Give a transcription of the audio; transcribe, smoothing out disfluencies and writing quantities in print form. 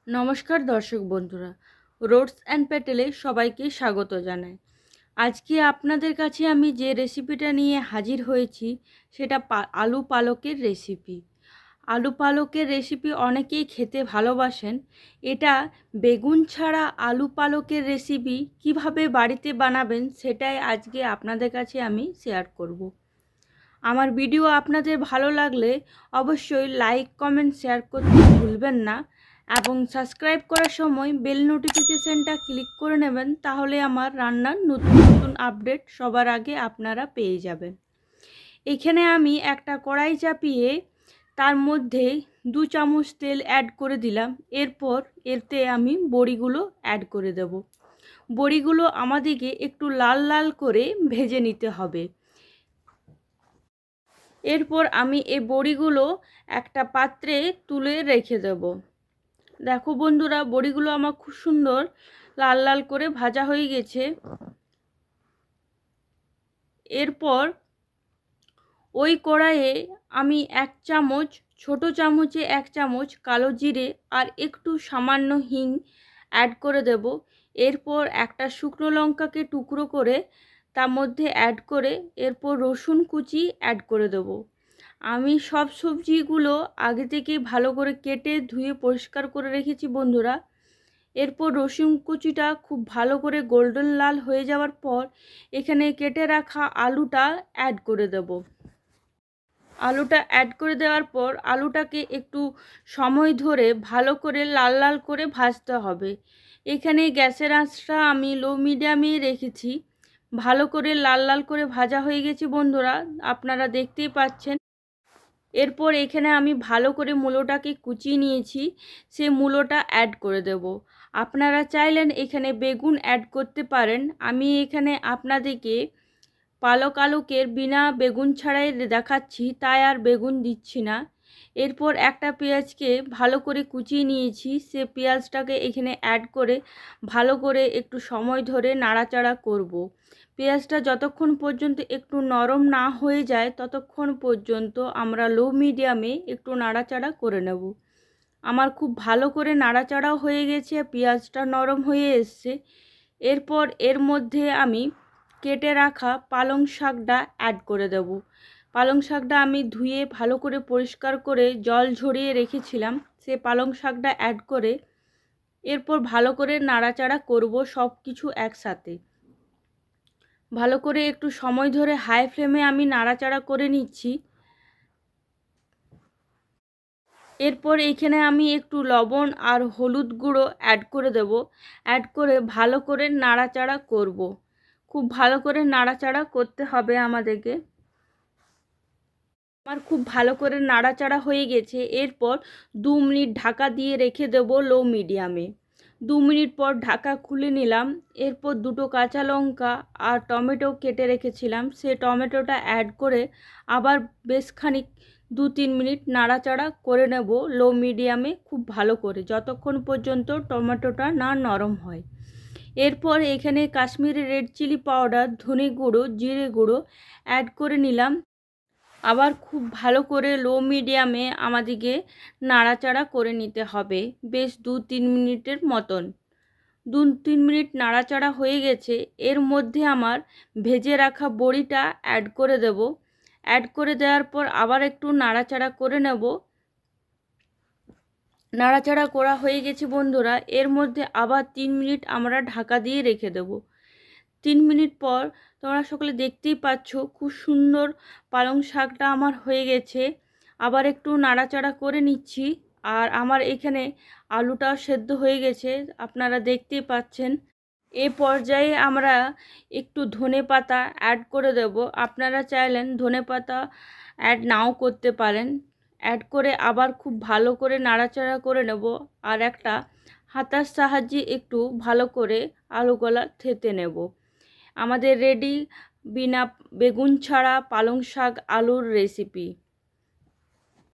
নমস্কার দর্শক বন্ধুরা, রোডস অ্যান্ড প্যাটেলে সবাইকে স্বাগত জানাই। আজকে আপনাদের কাছে আমি যে রেসিপিটা নিয়ে হাজির হয়েছি সেটা আলু পালকের রেসিপি। আলু পালকের রেসিপি অনেকেই খেতে ভালোবাসেন। এটা বেগুন ছাড়া আলু পালকের রেসিপি কিভাবে বাড়িতে বানাবেন সেটাই আজকে আপনাদের কাছে আমি শেয়ার করব। আমার ভিডিও আপনাদের ভালো লাগলে অবশ্যই লাইক, কমেন্ট, শেয়ার করতে ভুলবেন না এবং সাবস্ক্রাইব করার সময় বেল নোটিফিকেশনটা ক্লিক করে নেবেন, তাহলে আমার রান্নার নতুন নতুন আপডেট সবার আগে আপনারা পেয়ে যাবেন। এখানে আমি একটা কড়াই চাপিয়ে তার মধ্যে 2 চামচ তেল অ্যাড করে দিলাম। এরপর এতে আমি বড়িগুলো অ্যাড করে দেব। বড়িগুলো আমাদেরকে একটু লাল লাল করে ভেজে নিতে হবে। এরপর আমি এই বড়িগুলো একটা পাত্রে তুলে রেখে দেব। দেখো বন্ধুরা, বড়িগুলো আমার খুব সুন্দর লাল লাল করে ভাজা হয়ে গেছে। এরপর ওই কড়াইয়ে আমি 1 চামচ, ছোট চামচে 1 চামচ কালো জিরে আর একটু সামান্য হিং অ্যাড করে দেব। এরপর একটা শুকনো লঙ্কাকে টুকরো করে তার মধ্যে অ্যাড করে এরপর রসুন কুচি অ্যাড করে দেব। আমি সব সবজিগুলো আগে থেকেই ভালো করে কেটে ধুয়ে পরিষ্কার করে রেখেছি বন্ধুরা। এরপর রসুন কুচিটা খুব ভালো করে গোল্ডেন লাল হয়ে যাওয়ার পর এখানে কেটে রাখা আলুটা অ্যাড করে দেব। আলুটা অ্যাড করে দেওয়ার পর আলুটাকে একটু সময় ধরে ভালো করে লাল লাল করে ভাজতে হবে। এখানে গ্যাসের আঁচটা আমি লো মিডিয়ামে রেখেছি। ভালো করে লাল লাল করে ভাজা হয়ে গেছে বন্ধুরা, আপনারা দেখতেই পাচ্ছেন। এরপর এখানে আমি ভালো করে মূলোটাকে কুচিয়ে নিয়েছি, সে মূলোটা অ্যাড করে দেব। আপনারা চাইলেন এখানে বেগুন অ্যাড করতে পারেন। আমি এখানে আপনাদেরকে পালক আলুকের বিনা বেগুন ছাড়াই দেখাচ্ছি, তাই আর বেগুন দিচ্ছি না। এরপর একটা পেঁয়াজকে ভালো করে কুচিয়ে নিয়েছি, সে পেঁয়াজটাকে এখানে অ্যাড করে ভালো করে একটু সময় ধরে নাড়াচাড়া করব। পেঁয়াজটা যতক্ষণ পর্যন্ত একটু নরম না হয়ে যায় ততক্ষণ পর্যন্ত আমরা লো মিডিয়ামে একটু নাড়াচাড়া করে নেব। আমার খুব ভালো করে নাড়াচাড়াও হয়ে গেছে, পেঁয়াজটা নরম হয়ে এসছে। এরপর এর মধ্যে আমি কেটে রাখা পালং শাকটা অ্যাড করে দেব। পালং শাকটা আমি ধুয়ে ভালো করে পরিষ্কার করে জল ঝরিয়ে রেখেছিলাম, সে পালং শাকটা অ্যাড করে এরপর ভালো করে নাড়াচাড়া করব সব কিছু একসাথে। ভালো করে একটু সময় ধরে হাই ফ্লেমে আমি নাড়াচাড়া করে নিচ্ছি। এরপর এখানে আমি একটু লবণ আর হলুদ গুঁড়ো অ্যাড করে দেব। অ্যাড করে ভালো করে নাড়াচাড়া করব। খুব ভালো করে নাড়াচাড়া করতে হবে আমাদেরকে। আমার খুব ভালো করে নাড়াচাড়া হয়ে গেছে। এরপর 2 মিনিট ঢাকা দিয়ে রেখে দেব লো মিডিয়ামে। 2 মিনিট পর ঢাকা খুলে নিলাম। এরপর 2টো কাঁচা লঙ্কা আর টমেটো কেটে রেখেছিলাম, সে টমেটোটা অ্যাড করে আবার বেশ খানিক 2-3 মিনিট নাড়াচাড়া করে নেব লো মিডিয়ামে খুব ভালো করে, যতক্ষণ পর্যন্ত টমেটোটা না নরম হয়। এরপর এখানে কাশ্মীরি রেড চিলি পাউডার, ধনে গুঁড়ো, জিরে গুঁড়ো অ্যাড করে নিলাম। আবার খুব ভালো করে লো মিডিয়ামে আমাদেরকে নাড়াচাড়া করে নিতে হবে বেশ 2-3 মিনিটের মতন। 2-3 মিনিট নাড়াচাড়া হয়ে গেছে। এর মধ্যে আমার ভেজে রাখা বড়িটা অ্যাড করে দেব। অ্যাড করে দেওয়ার পর আবার একটু নাড়াচাড়া করে নেব। নাড়াচাড়া করা হয়ে গেছে বন্ধুরা। এর মধ্যে আবার 3 মিনিট আমরা ঢাকা দিয়ে রেখে দেব। 3 মিনিট পর তোমরা সকলে দেখতেই পাচ্ছ খুব সুন্দর পালং শাকটা আমার হয়ে গেছে। আবার একটু নাড়াচাড়া করে নিচ্ছি। আর আমার এখানে আলুটাও সেদ্ধ হয়ে গেছে, আপনারা দেখতেই পাচ্ছেন। এ পর্যায়ে আমরা একটু ধনেপাতা অ্যাড করে দেব। আপনারা চাইলেন ধনেপাতা অ্যাড নাও করতে পারেন। অ্যাড করে আবার খুব ভালো করে নাড়াচাড়া করে নেব। আর একটা হাতার সাহায্যে একটু ভালো করে আলুগুলা থেতে নেব। আমাদের রেডি বিনা বেগুন ছাড়া পালং শাক আলুর রেসিপি।